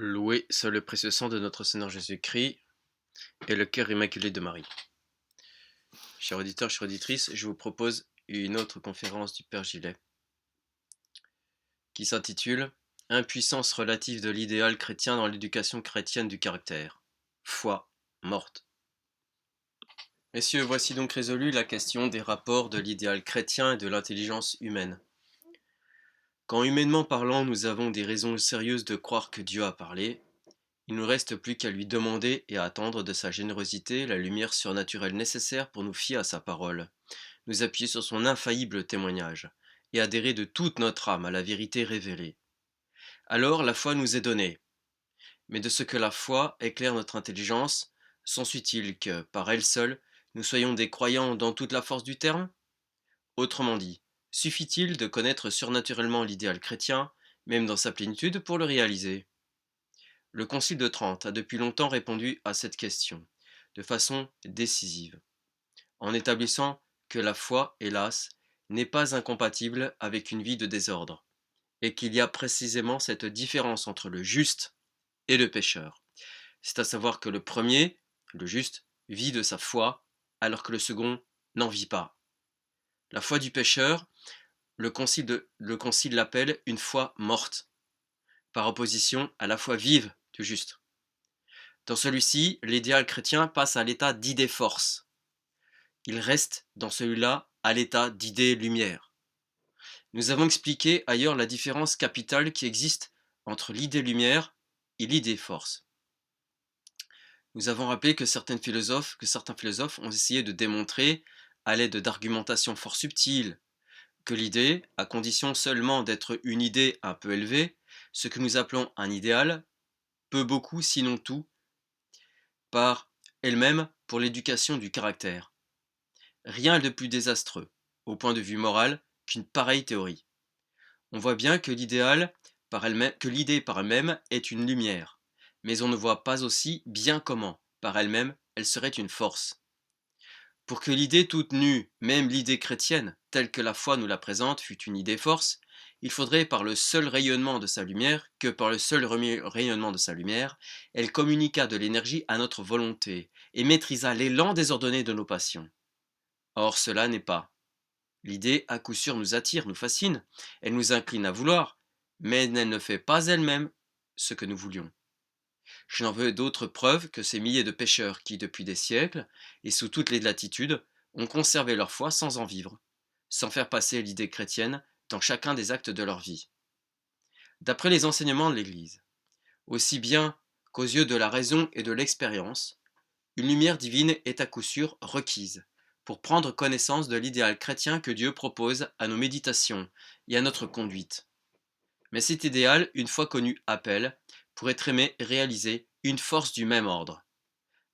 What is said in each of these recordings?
Loué soit le précieux sang de notre Seigneur Jésus-Christ et le cœur immaculé de Marie. Chers auditeurs, chères auditrices, je vous propose une autre conférence du Père Gillet qui s'intitule Impuissance relative de l'idéal chrétien dans l'éducation chrétienne du caractère. Foi morte. Messieurs, voici donc résolue la question des rapports de l'idéal chrétien et de l'intelligence humaine. Quand humainement parlant, nous avons des raisons sérieuses de croire que Dieu a parlé, il ne nous reste plus qu'à lui demander et à attendre de sa générosité la lumière surnaturelle nécessaire pour nous fier à sa parole, nous appuyer sur son infaillible témoignage, et adhérer de toute notre âme à la vérité révélée. Alors la foi nous est donnée. Mais de ce que la foi éclaire notre intelligence, s'ensuit-il que, par elle seule, nous soyons des croyants dans toute la force du terme? Autrement dit, suffit-il de connaître surnaturellement l'idéal chrétien, même dans sa plénitude, pour le réaliser? Le Concile de Trente a depuis longtemps répondu à cette question, de façon décisive, en établissant que la foi, hélas, n'est pas incompatible avec une vie de désordre, et qu'il y a précisément cette différence entre le juste et le pécheur. C'est à savoir que le premier, le juste, vit de sa foi, alors que le second n'en vit pas. La foi du pécheur, le Concile l'appelle une foi morte, par opposition à la foi vive du juste. Dans celui-ci, l'idéal chrétien passe à l'état d'idée-force. Il reste, dans celui-là, à l'état d'idée-lumière. Nous avons expliqué ailleurs la différence capitale qui existe entre l'idée-lumière et l'idée-force. Nous avons rappelé que certains philosophes ont essayé de démontrer, à l'aide d'argumentations fort subtiles, que l'idée, à condition seulement d'être une idée un peu élevée, ce que nous appelons un idéal, peut beaucoup, sinon tout, par elle-même pour l'éducation du caractère. Rien de plus désastreux, au point de vue moral, qu'une pareille théorie. On voit bien que l'idée par elle-même est une lumière, mais on ne voit pas aussi bien comment, par elle-même, elle serait une force. Pour que l'idée toute nue, même l'idée chrétienne, telle que la foi nous la présente, fût une idée-force, il faudrait par le seul rayonnement de sa lumière, elle communiquât de l'énergie à notre volonté, et maîtrisât l'élan désordonné de nos passions. Or cela n'est pas. L'idée, à coup sûr, nous attire, nous fascine, elle nous incline à vouloir, mais elle ne fait pas elle-même ce que nous voulions. Je n'en veux d'autre preuve que ces milliers de pécheurs qui, depuis des siècles, et sous toutes les latitudes, ont conservé leur foi sans en vivre, sans faire passer l'idée chrétienne dans chacun des actes de leur vie. D'après les enseignements de l'Église, aussi bien qu'aux yeux de la raison et de l'expérience, une lumière divine est à coup sûr requise pour prendre connaissance de l'idéal chrétien que Dieu propose à nos méditations et à notre conduite. Mais cet idéal, une fois connu, appelle, pour être aimé et réalisé, une force du même ordre.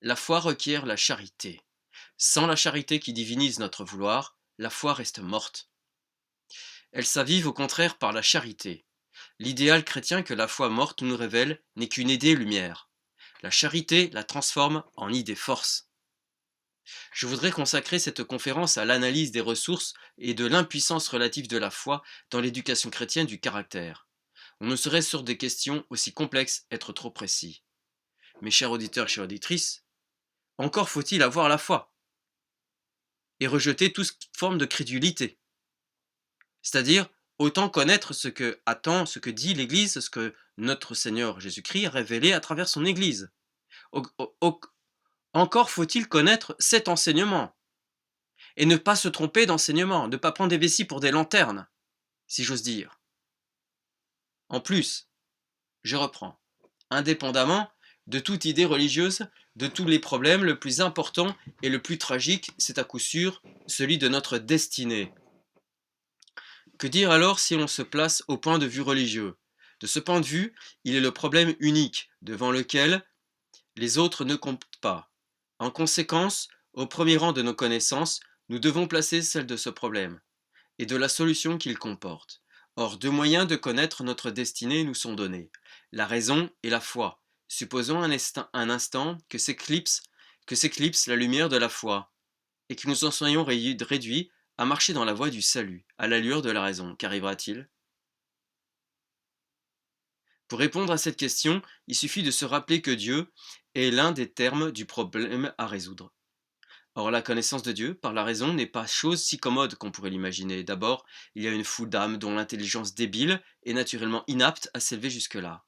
La foi requiert la charité. Sans la charité qui divinise notre vouloir, la foi reste morte. Elle s'avive au contraire par la charité. L'idéal chrétien que la foi morte nous révèle n'est qu'une idée-lumière. La charité la transforme en idée-force. Je voudrais consacrer cette conférence à l'analyse des ressources et de l'impuissance relative de la foi dans l'éducation chrétienne du caractère. On ne saurait sur des questions aussi complexes être trop précis. Mes chers auditeurs et chères auditrices, encore faut-il avoir la foi et rejeter toute forme de crédulité. C'est-à-dire, autant connaître ce que attend, ce que dit l'Église, ce que notre Seigneur Jésus-Christ a révélé à travers son Église. Encore faut-il connaître cet enseignement et ne pas se tromper d'enseignement, ne pas prendre des vessies pour des lanternes, si j'ose dire. En plus, je reprends, indépendamment de toute idée religieuse, de tous les problèmes, le plus important et le plus tragique, c'est à coup sûr celui de notre destinée. Que dire alors si l'on se place au point de vue religieux? De ce point de vue, il est le problème unique devant lequel les autres ne comptent pas. En conséquence, au premier rang de nos connaissances, nous devons placer celle de ce problème et de la solution qu'il comporte. Or, deux moyens de connaître notre destinée nous sont donnés, la raison et la foi. Supposons un instant que s'éclipse la lumière de la foi, et que nous en soyons réduits à marcher dans la voie du salut, à la lueur de la raison. Qu'arrivera-t-il? Pour répondre à cette question, il suffit de se rappeler que Dieu est l'un des termes du problème à résoudre. Or, la connaissance de Dieu, par la raison, n'est pas chose si commode qu'on pourrait l'imaginer. D'abord, il y a une foule d'âmes dont l'intelligence débile est naturellement inapte à s'élever jusque-là.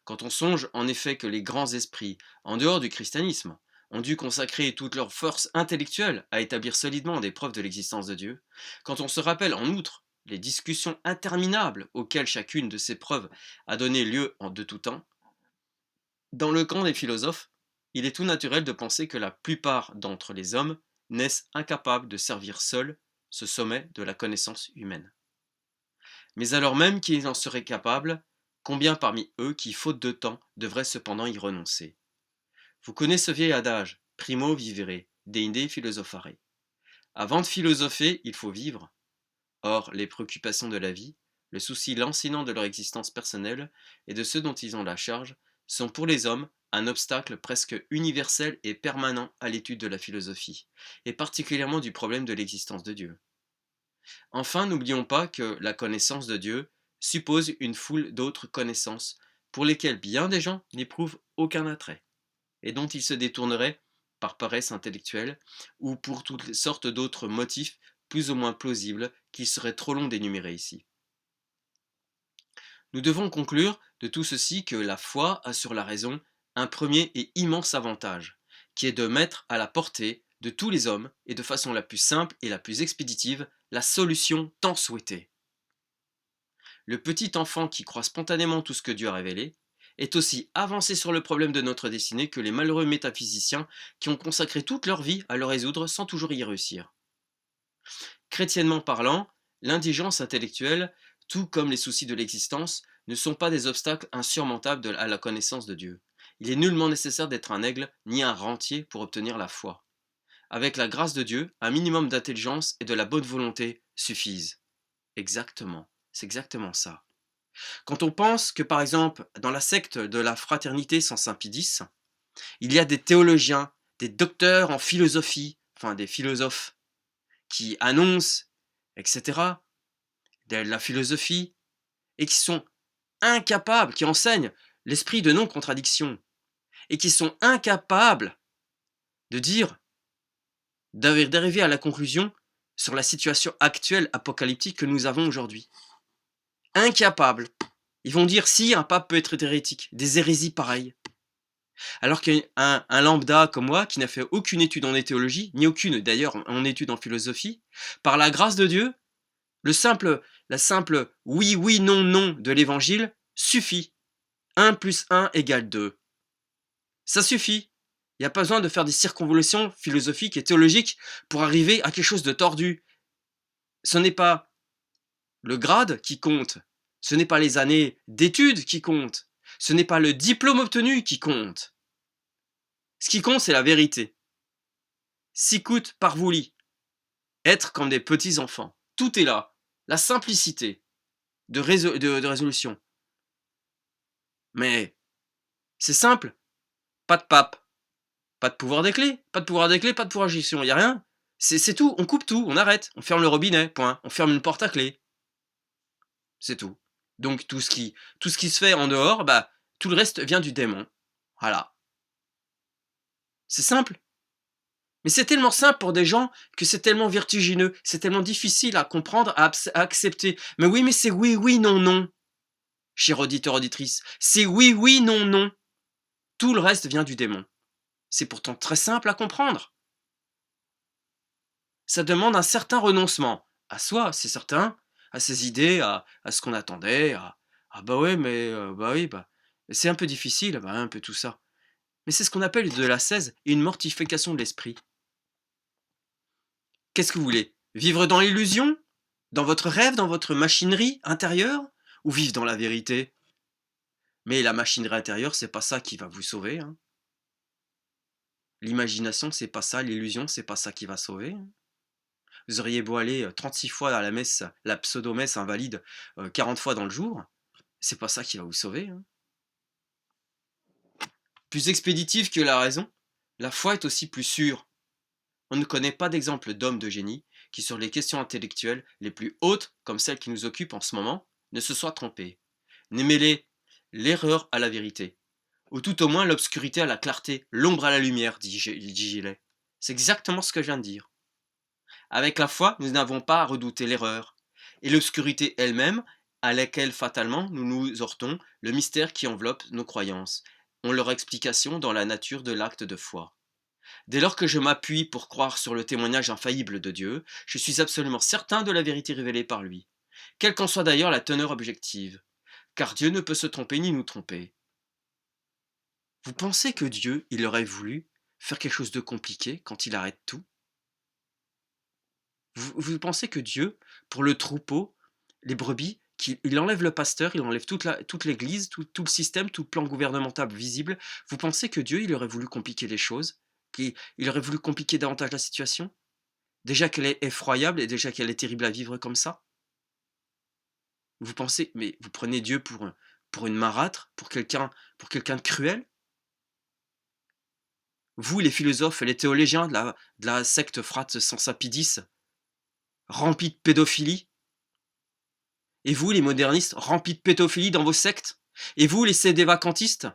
Quand on songe en effet que les grands esprits, en dehors du christianisme, ont dû consacrer toute leur force intellectuelle à établir solidement des preuves de l'existence de Dieu, quand on se rappelle en outre les discussions interminables auxquelles chacune de ces preuves a donné lieu en de tout temps, dans le camp des philosophes, il est tout naturel de penser que la plupart d'entre les hommes naissent incapables de servir seuls ce sommet de la connaissance humaine. Mais alors même qu'ils en seraient capables, combien parmi eux qui, faute de temps, devraient cependant y renoncer? Vous connaissez ce vieil adage, primo vivere, deinde philosophare. Avant de philosopher, il faut vivre. Or, les préoccupations de la vie, le souci lancinant de leur existence personnelle et de ceux dont ils ont la charge, sont pour les hommes un obstacle presque universel et permanent à l'étude de la philosophie, et particulièrement du problème de l'existence de Dieu. Enfin, n'oublions pas que la connaissance de Dieu suppose une foule d'autres connaissances pour lesquelles bien des gens n'éprouvent aucun attrait, et dont ils se détourneraient par paresse intellectuelle ou pour toutes sortes d'autres motifs plus ou moins plausibles qu'il serait trop long d'énumérer ici. Nous devons conclure de tout ceci que la foi a sur la raison un premier et immense avantage, qui est de mettre à la portée de tous les hommes, et de façon la plus simple et la plus expéditive, la solution tant souhaitée. Le petit enfant qui croit spontanément tout ce que Dieu a révélé est aussi avancé sur le problème de notre destinée que les malheureux métaphysiciens qui ont consacré toute leur vie à le résoudre sans toujours y réussir. Chrétiennement parlant, l'indigence intellectuelle, tout comme les soucis de l'existence, ne sont pas des obstacles insurmontables à la connaissance de Dieu. Il est nullement nécessaire d'être un aigle ni un rentier pour obtenir la foi. Avec la grâce de Dieu, un minimum d'intelligence et de la bonne volonté suffisent. Exactement, c'est exactement ça. Quand on pense que, par exemple, dans la secte de la fraternité sans Saint-Pédis, il y a des théologiens, des docteurs en philosophie, enfin des philosophes, qui annoncent, etc., de la philosophie, et qui sont incapables, qui enseignent l'esprit de non-contradiction, et qui sont incapables de dire, d'arriver à la conclusion sur la situation actuelle apocalyptique que nous avons aujourd'hui. Incapables. Ils vont dire si un pape peut être hérétique, des hérésies pareilles. Alors qu'un lambda comme moi, qui n'a fait aucune étude en théologie, ni aucune d'ailleurs en étude en philosophie, par la grâce de Dieu, la simple oui, oui, non, non de l'évangile suffit. 1 plus 1 égale 2. Ça suffit. Il n'y a pas besoin de faire des circonvolutions philosophiques et théologiques pour arriver à quelque chose de tordu. Ce n'est pas le grade qui compte. Ce n'est pas les années d'études qui comptent. Ce n'est pas le diplôme obtenu qui compte. Ce qui compte, c'est la vérité. Sicut parvuli. Être comme des petits enfants. Tout est là. La simplicité de résolution. Mais c'est simple. Pas de pape. Pas de pouvoir des clés. Pas de pouvoir des clés, pas de pouvoir de gestion. Il n'y a rien. C'est tout. On coupe tout. On arrête. On ferme le robinet. Point. On ferme une porte à clé. C'est tout. Donc tout ce qui se fait en dehors, bah, tout le reste vient du démon. Voilà. C'est simple. Mais c'est tellement simple pour des gens que c'est tellement vertigineux, c'est tellement difficile à comprendre, à accepter. Mais oui, mais c'est oui, oui, non, non. Cher auditeur, auditrice, c'est oui, oui, non, non. Tout le reste vient du démon. C'est pourtant très simple à comprendre. Ça demande un certain renoncement à soi, c'est certain, à ses idées, à ce qu'on attendait, ah bah ouais, mais bah oui, bah c'est un peu difficile, bah un peu tout ça. Mais c'est ce qu'on appelle de l'ascèse et une mortification de l'esprit. Qu'est-ce que vous voulez? Vivre dans l'illusion? Dans votre rêve, dans votre machinerie intérieure? Ou vivre dans la vérité? Mais la machinerie intérieure, c'est pas ça qui va vous sauver, hein. L'imagination, c'est pas ça, l'illusion, c'est pas ça qui va sauver, hein. Vous auriez beau aller 36 fois à la messe, la pseudo-messe invalide, 40 fois dans le jour, c'est pas ça qui va vous sauver, hein. Plus expéditive que la raison, la foi est aussi plus sûre. On ne connaît pas d'exemple d'homme de génie qui, sur les questions intellectuelles les plus hautes, comme celles qui nous occupent en ce moment, ne se soit trompé. l'erreur à la vérité, ou tout au moins l'obscurité à la clarté, l'ombre à la lumière, dit Gillet. C'est exactement ce que je viens de dire. Avec la foi, nous n'avons pas à redouter l'erreur, et l'obscurité elle-même, à laquelle fatalement nous nous heurtons, le mystère qui enveloppe nos croyances, ont leur explication dans la nature de l'acte de foi. Dès lors que je m'appuie pour croire sur le témoignage infaillible de Dieu, je suis absolument certain de la vérité révélée par lui, quelle qu'en soit d'ailleurs la teneur objective, car Dieu ne peut se tromper ni nous tromper. Vous pensez que Dieu, il aurait voulu faire quelque chose de compliqué quand il arrête tout? Vous pensez que Dieu, pour le troupeau, les brebis, il enlève le pasteur, il enlève toute l'église, tout le système, tout le plan gouvernemental visible, vous pensez que Dieu, il aurait voulu compliquer les choses? Il aurait voulu compliquer davantage la situation? Déjà qu'elle est effroyable et déjà qu'elle est terrible à vivre comme ça? Vous pensez, mais vous prenez Dieu pour une marâtre, pour quelqu'un de cruel? Vous, les philosophes, les théologiens de la secte Frat Sapidis, remplis de pédophilie? Et vous, les modernistes, remplis de pédophilie dans vos sectes? Et vous, les sédévacantistes,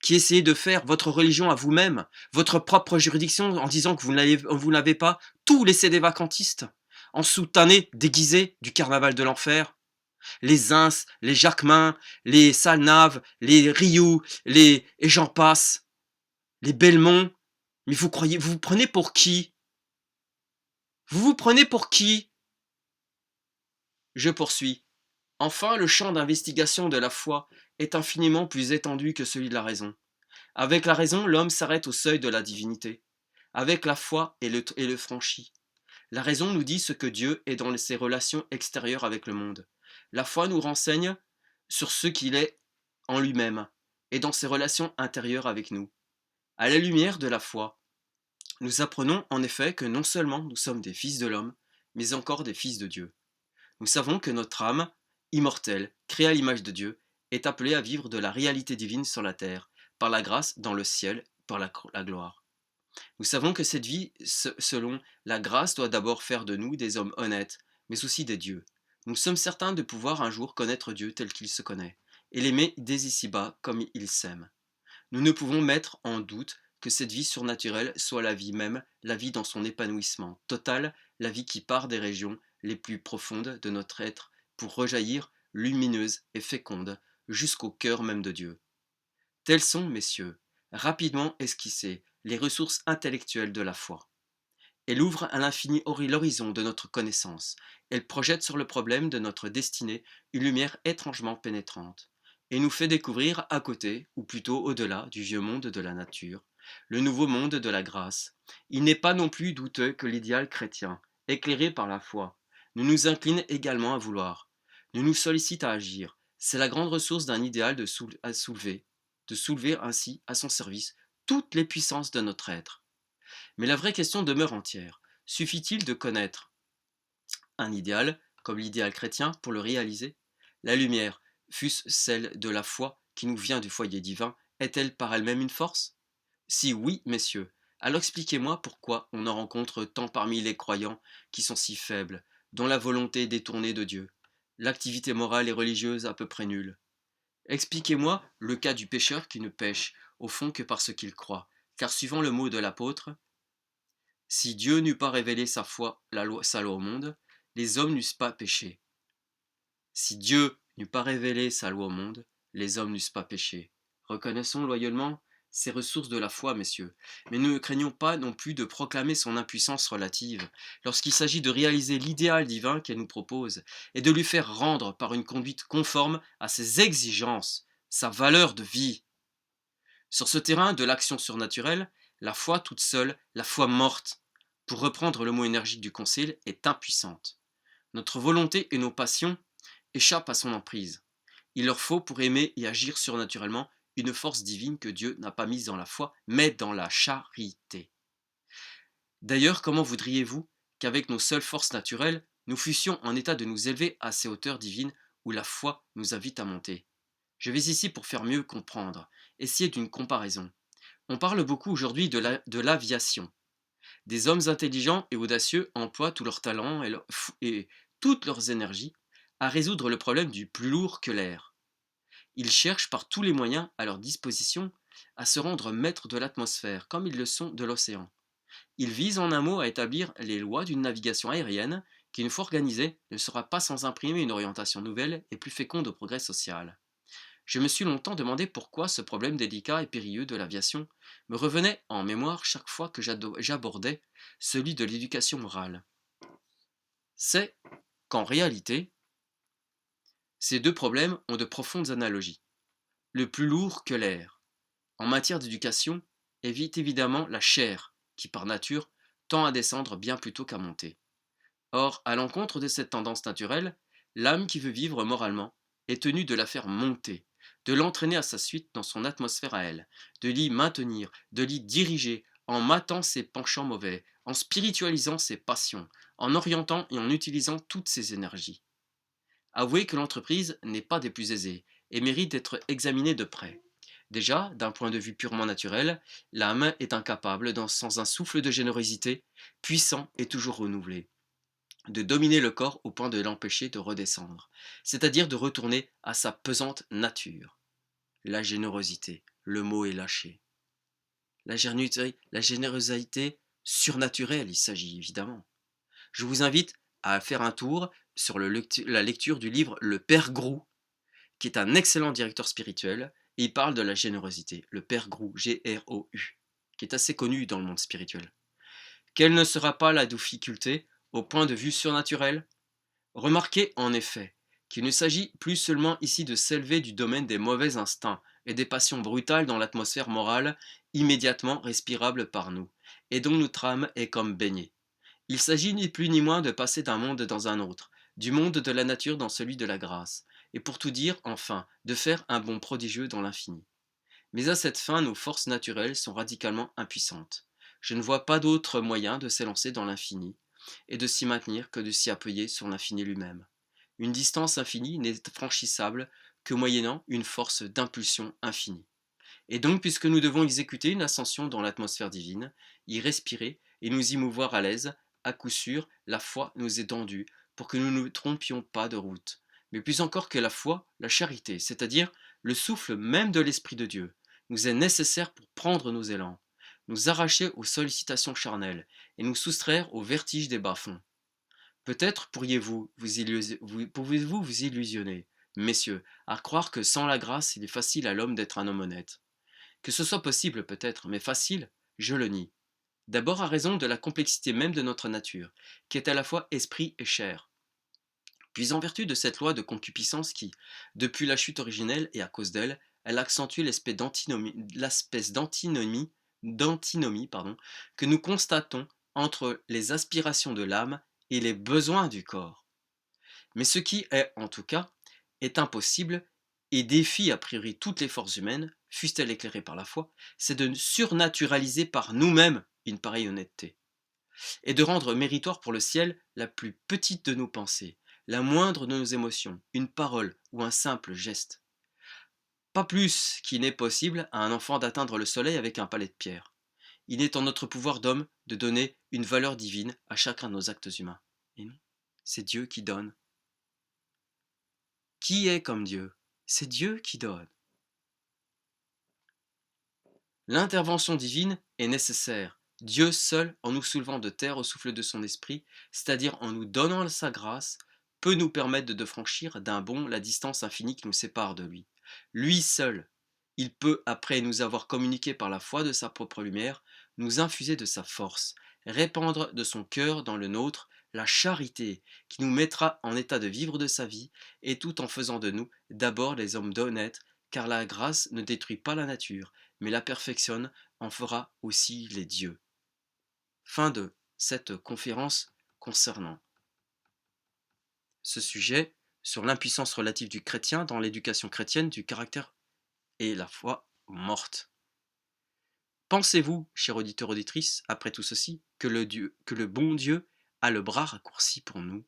qui essayez de faire votre religion à vous-même, votre propre juridiction, en disant que vous n'avez pas, tous les sédévacantistes, en soutanés déguisés du carnaval de l'enfer, les Ins, les Jacquemin, les Salnaves, les Rioux, et j'en passe, les Belmont, mais vous vous prenez pour qui? Vous vous prenez pour qui? Je poursuis. Enfin, le champ d'investigation de la foi est infiniment plus étendu que celui de la raison. Avec la raison, l'homme s'arrête au seuil de la divinité. Avec la foi, il le franchit. La raison nous dit ce que Dieu est dans ses relations extérieures avec le monde. La foi nous renseigne sur ce qu'il est en lui-même et dans ses relations intérieures avec nous. À la lumière de la foi, nous apprenons en effet que non seulement nous sommes des fils de l'homme, mais encore des fils de Dieu. Nous savons que notre âme, immortelle, créée à l'image de Dieu, est appelée à vivre de la réalité divine sur la terre, par la grâce dans le ciel, par la gloire. Nous savons que cette vie, selon la grâce, doit d'abord faire de nous des hommes honnêtes, mais aussi des dieux. Nous sommes certains de pouvoir un jour connaître Dieu tel qu'il se connaît, et l'aimer dès ici-bas comme il s'aime. Nous ne pouvons mettre en doute que cette vie surnaturelle soit la vie même, la vie dans son épanouissement total, la vie qui part des régions les plus profondes de notre être pour rejaillir, lumineuse et féconde, jusqu'au cœur même de Dieu. Telles sont, messieurs, rapidement esquissées, les ressources intellectuelles de la foi. Elle ouvre à l'infini l'horizon de notre connaissance. Elle projette sur le problème de notre destinée une lumière étrangement pénétrante, et nous fait découvrir à côté, ou plutôt au-delà du vieux monde de la nature, le nouveau monde de la grâce. Il n'est pas non plus douteux que l'idéal chrétien, éclairé par la foi, nous incline également à vouloir, nous sollicite à agir. C'est la grande ressource d'un idéal à soulever, de soulever ainsi à son service toutes les puissances de notre être. Mais la vraie question demeure entière. Suffit-il de connaître un idéal, comme l'idéal chrétien, pour le réaliser? La lumière, fût-ce celle de la foi qui nous vient du foyer divin, est-elle par elle-même une force? Si oui, messieurs, alors expliquez-moi pourquoi on en rencontre tant parmi les croyants qui sont si faibles, dont la volonté est détournée de Dieu, l'activité morale et religieuse à peu près nulle. Expliquez-moi le cas du pécheur qui ne pêche, au fond, que parce qu'il croit, car suivant le mot de l'apôtre, si Dieu n'eût pas révélé sa loi au monde, les hommes n'eussent pas péché. Si Dieu n'eût pas révélé sa loi au monde, les hommes n'eussent pas péché. Reconnaissons loyalement ces ressources de la foi, messieurs, mais ne craignons pas non plus de proclamer son impuissance relative lorsqu'il s'agit de réaliser l'idéal divin qu'elle nous propose et de lui faire rendre par une conduite conforme à ses exigences, sa valeur de vie. Sur ce terrain de l'action surnaturelle, la foi toute seule, la foi morte, pour reprendre le mot énergique du Concile, est impuissante. Notre volonté et nos passions échappent à son emprise. Il leur faut, pour aimer et agir surnaturellement, une force divine que Dieu n'a pas mise dans la foi, mais dans la charité. D'ailleurs, comment voudriez-vous qu'avec nos seules forces naturelles, nous fussions en état de nous élever à ces hauteurs divines où la foi nous invite à monter? Je vais ici pour faire mieux comprendre, essayer d'une comparaison. On parle beaucoup aujourd'hui de l'aviation. Des hommes intelligents et audacieux emploient tout leur talent et toutes leurs énergies à résoudre le problème du plus lourd que l'air. Ils cherchent par tous les moyens à leur disposition à se rendre maîtres de l'atmosphère, comme ils le sont de l'océan. Ils visent en un mot à établir les lois d'une navigation aérienne qui, une fois organisée, ne sera pas sans imprimer une orientation nouvelle et plus féconde au progrès social. Je me suis longtemps demandé pourquoi ce problème délicat et périlleux de l'aviation me revenait en mémoire chaque fois que j'abordais celui de l'éducation morale. C'est qu'en réalité, ces deux problèmes ont de profondes analogies. Le plus lourd que l'air, en matière d'éducation, évite évidemment la chair, qui par nature tend à descendre bien plutôt qu'à monter. Or, à l'encontre de cette tendance naturelle, l'âme qui veut vivre moralement est tenue de la faire monter, de l'entraîner à sa suite dans son atmosphère à elle, de l'y maintenir, de l'y diriger, en matant ses penchants mauvais, en spiritualisant ses passions, en orientant et en utilisant toutes ses énergies. Avouez que l'entreprise n'est pas des plus aisées et mérite d'être examinée de près. Déjà, d'un point de vue purement naturel, l'âme est incapable, sans un souffle de générosité, puissant et toujours renouvelé, de dominer le corps au point de l'empêcher de redescendre, c'est-à-dire de retourner à sa pesante nature. La générosité, le mot est lâché. La générosité surnaturelle, il s'agit évidemment. Je vous invite à faire un tour sur la lecture du livre Le Père Grou, qui est un excellent directeur spirituel, et il parle de la générosité, le Père Grou, Grou, qui est assez connu dans le monde spirituel. Quelle ne sera pas la difficulté au point de vue surnaturel? Remarquez en effet qu'il ne s'agit plus seulement ici de s'élever du domaine des mauvais instincts et des passions brutales dans l'atmosphère morale immédiatement respirable par nous, et dont notre âme est comme baignée. Il s'agit ni plus ni moins de passer d'un monde dans un autre, du monde de la nature dans celui de la grâce, et pour tout dire, enfin, de faire un bond prodigieux dans l'infini. Mais à cette fin, nos forces naturelles sont radicalement impuissantes. Je ne vois pas d'autre moyen de s'élancer dans l'infini, et de s'y maintenir que de s'y appuyer sur l'infini lui-même. Une distance infinie n'est franchissable que moyennant une force d'impulsion infinie. Et donc, puisque nous devons exécuter une ascension dans l'atmosphère divine, y respirer et nous y mouvoir à l'aise, à coup sûr, la foi nous est tendue pour que nous ne nous trompions pas de route. Mais plus encore que la foi, la charité, c'est-à-dire le souffle même de l'Esprit de Dieu, nous est nécessaire pour prendre nos élans, nous arracher aux sollicitations charnelles et nous soustraire aux vertiges des bas-fonds. Peut-être pouvez-vous vous illusionner, messieurs, à croire que sans la grâce, il est facile à l'homme d'être un homme honnête. Que ce soit possible peut-être, mais facile, je le nie. D'abord à raison de la complexité même de notre nature, qui est à la fois esprit et chair. Puis en vertu de cette loi de concupiscence qui, depuis la chute originelle et à cause d'elle, elle accentue l'espèce d'antinomie que nous constatons entre les aspirations de l'âme et les besoins du corps. Mais ce qui est, en tout cas, est impossible et défie a priori toutes les forces humaines, fussent-elles éclairées par la foi, c'est de surnaturaliser par nous-mêmes une pareille honnêteté, et de rendre méritoire pour le ciel la plus petite de nos pensées, la moindre de nos émotions, une parole ou un simple geste. Pas plus qu'il n'est possible à un enfant d'atteindre le soleil avec un palais de pierre. Il est en notre pouvoir d'homme de donner une valeur divine à chacun de nos actes humains. Et non, c'est Dieu qui donne. Qui est comme Dieu? C'est Dieu qui donne. L'intervention divine est nécessaire. Dieu seul, en nous soulevant de terre au souffle de son esprit, c'est-à-dire en nous donnant sa grâce, peut nous permettre de franchir d'un bond la distance infinie qui nous sépare de lui. Lui seul, il peut, après nous avoir communiqué par la foi de sa propre lumière, nous infuser de sa force, répandre de son cœur dans le nôtre la charité qui nous mettra en état de vivre de sa vie, et tout en faisant de nous d'abord les hommes d'honnête, car la grâce ne détruit pas la nature, mais la perfectionne, en fera aussi les dieux. Fin de cette conférence concernant ce sujet sur l'impuissance relative du chrétien dans l'éducation chrétienne du caractère et la foi morte. Pensez-vous, cher auditeur auditrice, après tout ceci, que le bon Dieu a le bras raccourci pour nous?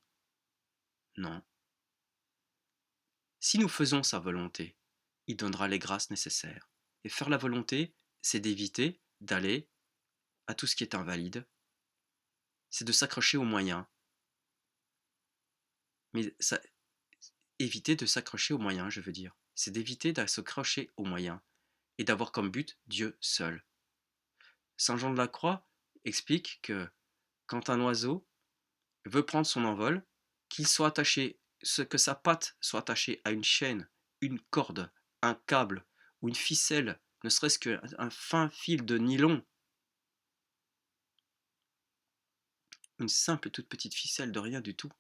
Non. Si nous faisons sa volonté, il donnera les grâces nécessaires. Et faire la volonté, c'est d'éviter d'aller à tout ce qui est invalide, c'est de s'accrocher aux moyens. Mais éviter de s'accrocher aux moyens, je veux dire. c'est d'éviter de se crocher aux moyens et d'avoir comme but Dieu seul. Saint Jean de la Croix explique que quand un oiseau veut prendre son envol, qu'il soit attaché, que sa patte soit attachée à une chaîne, une corde, un câble ou une ficelle, ne serait-ce qu'un fin fil de nylon, une simple toute petite ficelle de rien du tout,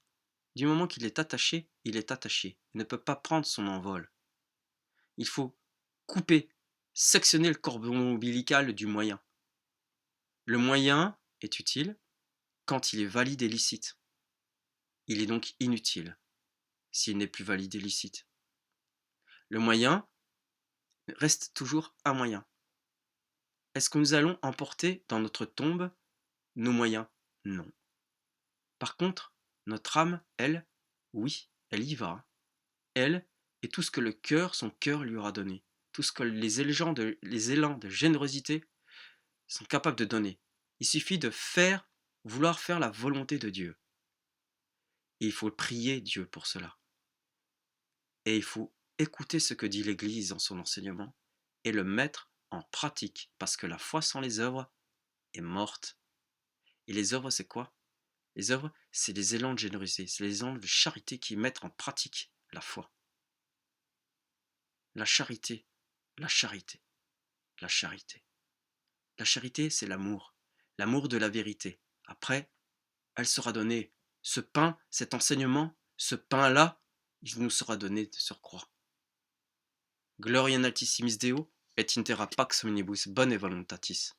du moment qu'il est attaché, il est attaché, il ne peut pas prendre son envol. Il faut couper, sectionner le cordon ombilical du moyen. Le moyen est utile quand il est valide et licite. Il est donc inutile s'il n'est plus valide et licite. Le moyen reste toujours un moyen. Est-ce que nous allons emporter dans notre tombe nos moyens? Non. Par contre, notre âme, elle, oui, elle y va. Elle, et tout ce que le cœur, son cœur lui aura donné. Tout ce que les élans de générosité sont capables de donner. Il suffit de vouloir faire la volonté de Dieu. Et il faut prier Dieu pour cela. Et il faut écouter ce que dit l'Église dans son enseignement et le mettre en pratique. Parce que la foi sans les œuvres est morte. Et les œuvres, c'est quoi? Les œuvres, c'est les élans de générosité, c'est les élans de charité qui mettent en pratique la foi. La charité, la charité, la charité. La charité, c'est l'amour de la vérité. Après, elle sera donnée. Ce pain, cet enseignement, ce pain-là, il nous sera donné de surcroît. Gloria in altissimis Deo, et in terra pax omnibus bone voluntatis.